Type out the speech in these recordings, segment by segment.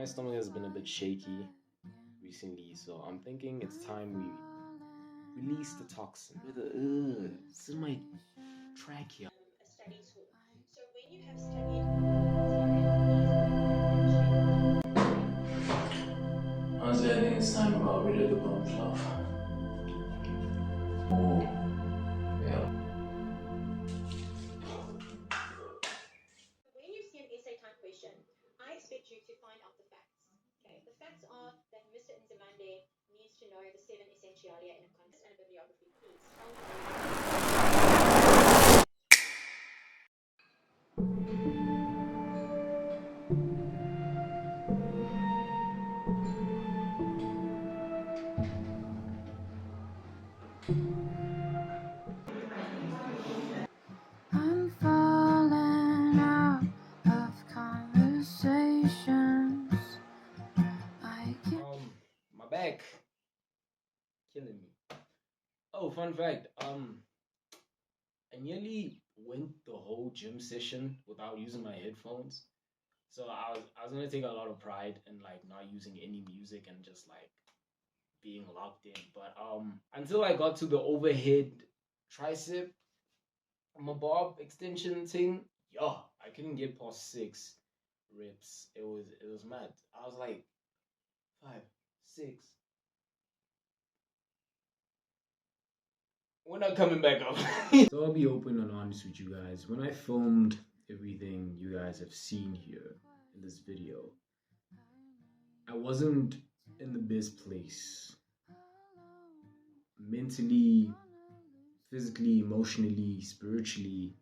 my stomach has been a bit shaky recently, so I'm thinking it's time we release the toxin. This is my trachea. A study tool. So when you have studied Honestly, I think it's time about rid of the bum fluff. Oh, yeah. when you see an essay type question, I expect you to find out the facts. Okay, the facts are that Mr. Nzimande needs to know the 7 essentialia in a context and a bibliography, please. I'm falling out of conversations. My back killing me. Oh, fun fact. I nearly went the whole gym session without using my headphones. So I was gonna take a lot of pride in like not using any music and just like being locked in. But until I got to the overhead tricep bob extension thing, yo, I couldn't get past 6 reps. It was mad. I was like 5, 6. We're not coming back up. So I'll be open and honest with you guys. When I filmed everything you guys have seen here in this video, I wasn't in the best place. Mentally, physically, emotionally, spiritually,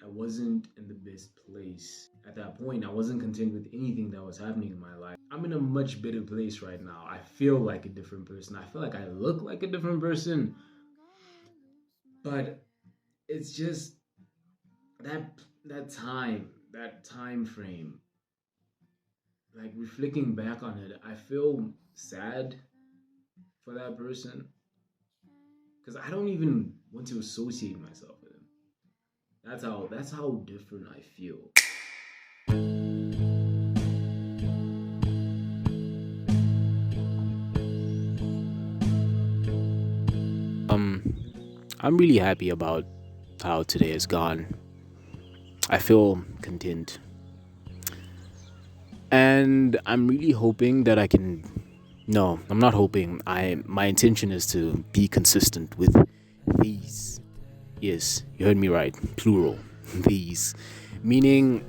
I wasn't in the best place. At that point, I wasn't content with anything that was happening in my life. I'm in a much better place right now. I feel like a different person. I feel like I look like a different person. But it's just that time frame. Like reflecting back on it, I feel sad for that person because I don't even want to associate myself with him. That's how different I feel. I'm really happy about how today has gone. I feel content. And I'm really hoping that I can. No, I'm not hoping. My intention is to be consistent with these. Yes, you heard me right. Plural. These. Meaning,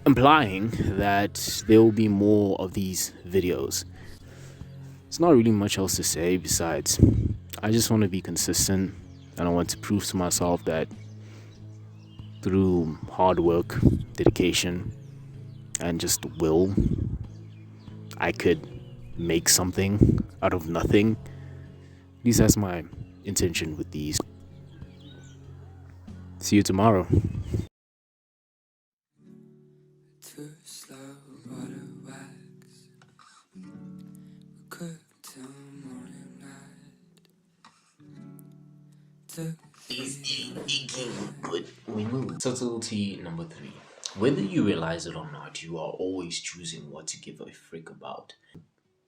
implying that there will be more of these videos. It's not really much else to say besides, I just want to be consistent and I want to prove to myself that through hard work, dedication, and just will, I could make something out of nothing. At least that's my intention with these. See you tomorrow. Too slow, water wax. We cook till morning light. But we move. Subtlety number 3. Whether you realize it or not, you are always choosing what to give a frick about.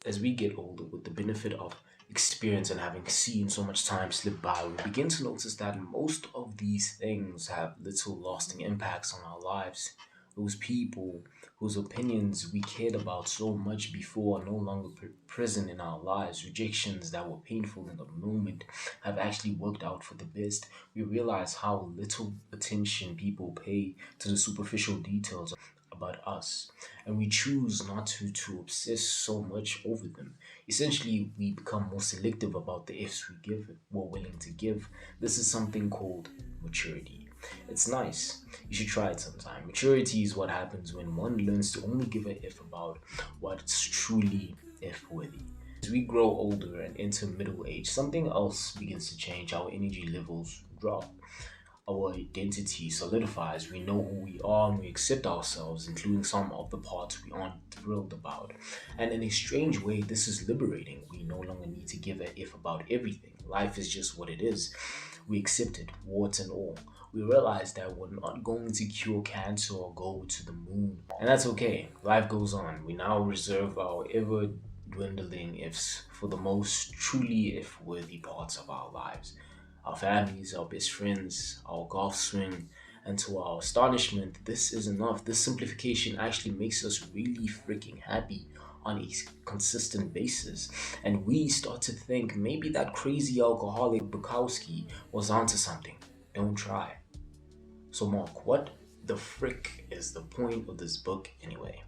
As we get older, with the benefit of experience and having seen so much time slip by, we begin to notice that most of these things have little lasting impacts on our lives. Those people whose opinions we cared about so much before are no longer present in our lives. Rejections that were painful in the moment have actually worked out for the best. We realize how little attention people pay to the superficial details about us, and we choose not to obsess so much over them. Essentially, we become more selective about the ifs we're willing to give. This is something called maturity. It's nice. You should try it sometime. Maturity is what happens when one learns to only give a if about what's truly if worthy. As we grow older and enter middle age, something else begins to change. Our energy levels drop. Our identity solidifies. We know who we are and we accept ourselves, including some of the parts we aren't thrilled about. And in a strange way, this is liberating. We no longer need to give a if about everything. Life is just what it is. We accept it, warts and all. we realize that we're not going to cure cancer or go to the moon. And that's okay. Life goes on. We now reserve our ever dwindling ifs for the most truly if worthy parts of our lives. Our families, our best friends, our golf swing, and to our astonishment, this is enough. This simplification actually makes us really freaking happy on a consistent basis. And we start to think maybe that crazy alcoholic Bukowski was onto something. Don't try. So, Mark, what the frick is the point of this book anyway?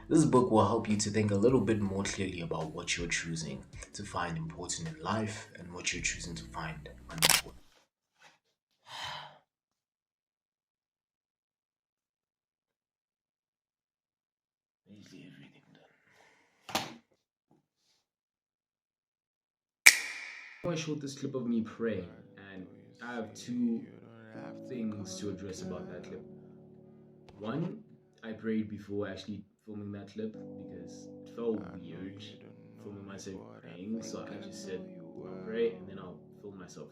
This book will help you to think a little bit more clearly about what you're choosing to find important in life and what you're choosing to find unimportant. Basically everything done. I showed this clip of me praying, and I have two things to address about that clip. One, I prayed before actually filming that clip because it felt weird filming myself praying, so I just said I'll pray and then I'll film myself.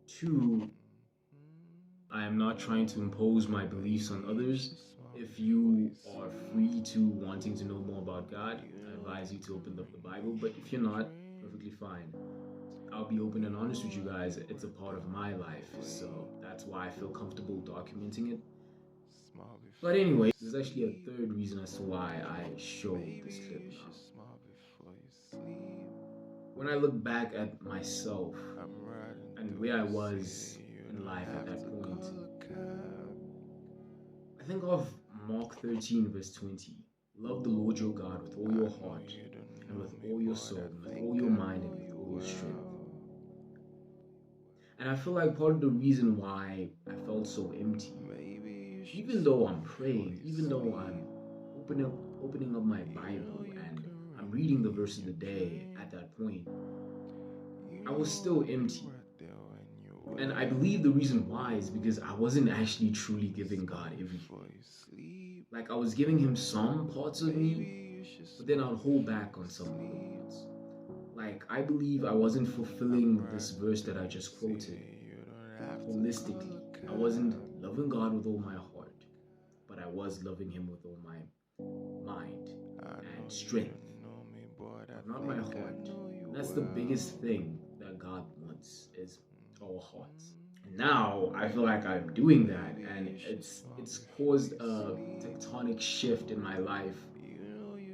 Two, I am not trying to impose my beliefs on others. If you are free to wanting to know more about God, I advise you to open up the Bible, but if you're not, perfectly fine. I'll be open and honest with you guys. It's a part of my life, so that's why I feel comfortable documenting it. But anyway, there's actually a third reason as to why I showed this clip now. When I look back at myself and where I was in life at that point, I think of Mark 13, verse 20. Love the Lord your God with all your heart, and with all your soul, and with all your mind, and with all your strength. And I feel like part of the reason why I felt so empty, even though I'm praying, even though I'm opening up my Bible and I'm reading the verse of the day at that point, I was still empty. And I believe the reason why is because I wasn't actually truly giving God everything. Like I was giving him some parts of me, but then I'd hold back on some other parts. Like I believe I wasn't fulfilling this verse that I just quoted holistically. I wasn't loving God with all my heart, but I was loving him with all my mind and strength, but not my heart. And that's the biggest thing that God wants is our hearts. And now I feel like I'm doing that, and it's caused a tectonic shift in my life.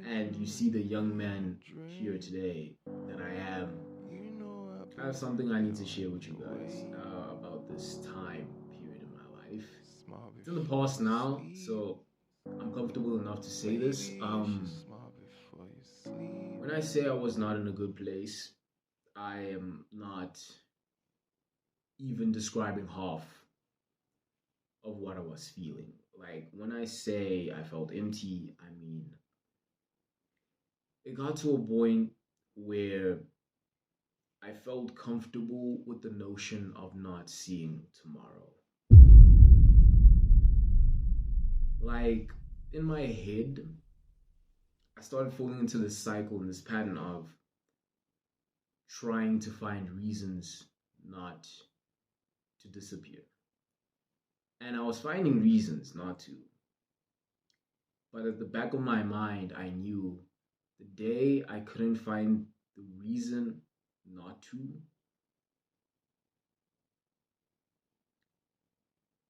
And you see the young man here today that I am. I have something I need to share with you guys about this time period in my life. It's in the past now, so I'm comfortable enough to say this. When I say I was not in a good place, I am not even describing half of what I was feeling. Like when I say I felt empty, I mean it got to a point where I felt comfortable with the notion of not seeing tomorrow. Like in my head, I started falling into this cycle and this pattern of trying to find reasons not to disappear. And I was finding reasons not to. But at the back of my mind, I knew the day I couldn't find the reason not to,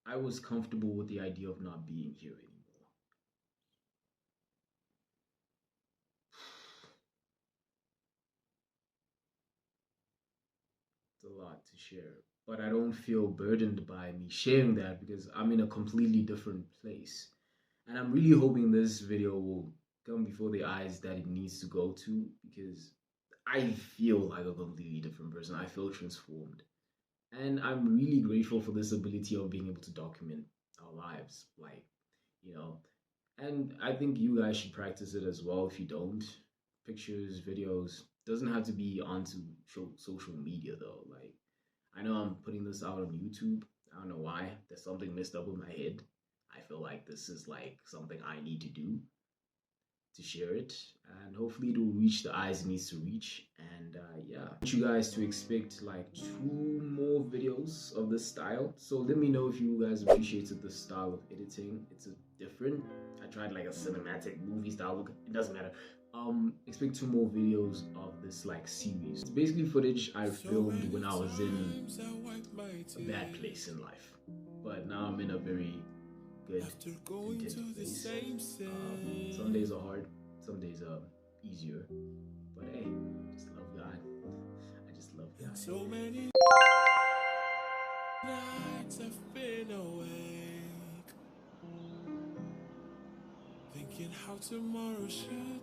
I was comfortable with the idea of not being here anymore. It's a lot to share, but I don't feel burdened by me sharing that because I'm in a completely different place. And I'm really hoping this video will come before the eyes that it needs to go to because I feel like a completely different person. I feel transformed. And I'm really grateful for this ability of being able to document our lives. Like, you know, and I think you guys should practice it as well if you don't. Pictures, videos, doesn't have to be onto social media though. Like, I know I'm putting this out on YouTube. I don't know why. There's something messed up with my head. I feel like this is like something I need to do to share it. And and hopefully it will reach the eyes it needs to reach. And yeah, I want you guys to expect like 2 more videos of this style. So let me know if you guys appreciated the style of editing. It's a different. I tried like a cinematic movie style look. It doesn't matter. Expect 2 more videos of this like series. It's basically footage I filmed when I was in a bad place in life, but now I'm in a very good, content place. Some days are hard, some days are easier, but hey, just love God. I just love God. So many nights I've been awake, thinking how tomorrow should